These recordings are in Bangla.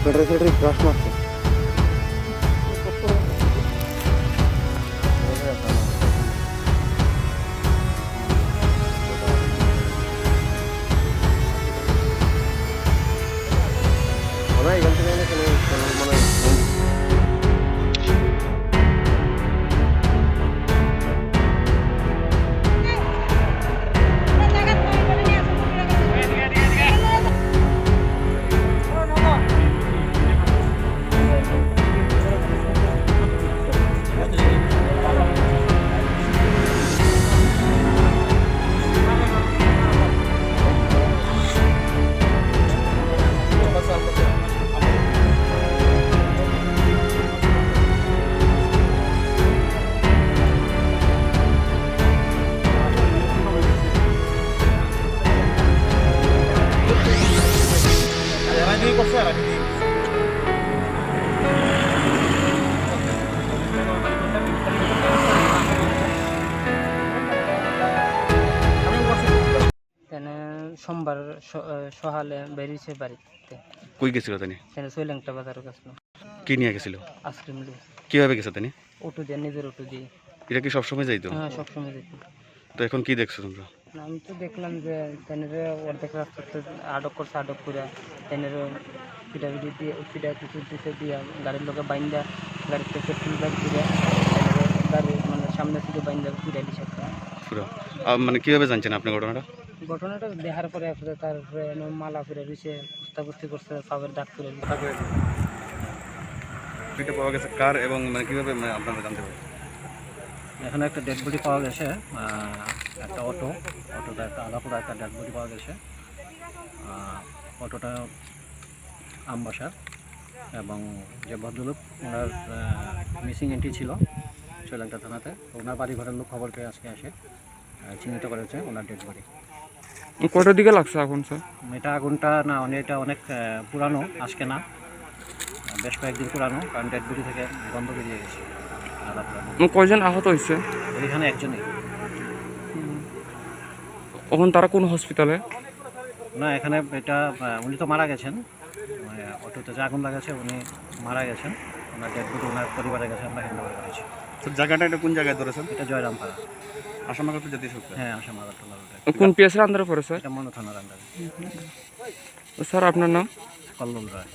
ব্যাটারি স্যাটারি ব্রাশ মারছে। এখান থেকে মানে সোমবার সকালে বেরিয়েছে বাড়িতে। কই গেছিল তিনি? সৈলেংটা বাজার গেছিল। কি নিয়ে গেছিল? আইসক্রিম নিয়ে। কিভাবে গেছে তিনি? অটো দিয়ে, নিজের অটো দিয়ে। এটা কি সবসময় যাইতো? হ্যাঁ, সবসময় যাইতো। তো এখন কি দেখছো তোমরা? আমি তো দেখলাম যে ট্রেনের অর্ধেক রাস্তাতে আটক করছে, আটক করে ট্রেনের পিটাপিটি দিয়ে পিটা কিছু দিতে দিয়ে গাড়ির লোকে বাইন্দা গাড়িতে পেট্রোল ব্যাগ দিয়ে গাড়ির মানে সামনে থেকে বাইন্দা পিটাই দিছে। পুরো মানে কিভাবে জানছেন আপনি ঘটনাটা? ঘটনাটা দেখার পরে তারপরে মালা ফিরে দিছে, কুস্তাকুস্তি করছে, সাবের ডাক ফিরে এটা পাওয়া গেছে কার এবং মানে কিভাবে আপনারা জানতে পারেন? এখানে একটা ডেড বডি পাওয়া গেছে, একটা অটোটা একটা আলাপুরা একটা ডেড বডি পাওয়া গেছে। অটোটা আমবাসার এবং যে ভদ্রলোক ওনার মিসিং এন্ট্রি ছিল শ্রীলঙ্কা থানাতে, ওনার বাড়ি ঘরের লোক খবর পেয়ে আজকে আসে চিহ্নিত করেছে ওনার ডেড বডি। কটার দিকে লাগছে আগুন স্যার? এটা আগুনটা না, এটা অনেক পুরানো, আজকে না, বেশ কয়েকদিন পুরানো, কারণ ডেড বডি থেকে গন্ধ বেরিয়ে গেছে। কয়জন আহত হয়েছে? এখানে একজনই। এখন তারা কোন হসপিটালে? না, এখানে এটা উনি তো মারা গেছেন, মানে অটোতে যে আগুন লাগাছে উনি মারা গেছেন। ওনার ডেড বডি ওনার পরিবারের কাছে আমরা হ্যান্ড ওভার করেছি। তো জায়গাটা এটা কোন জায়গায় ধরেছেন? এটা জয়রামপাড়া, আসামাঘাট জাতীয় সড়ক। হ্যাঁ, আসামাঘাটতলা রোডে। কোন পিএসের আন্ডারে পড়ে স্যার? এটা মনো থানার আন্ডারে। স্যার আপনার নাম? কল্লোল রায়।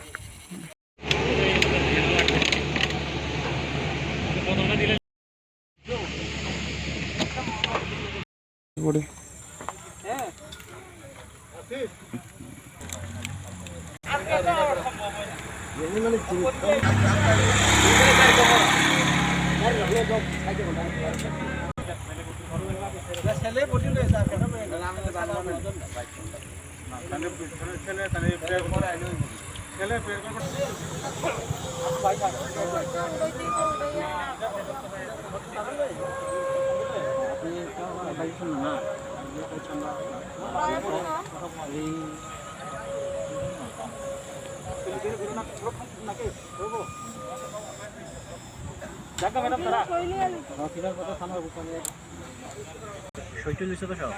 বডি শৈতুল হিসেবে সব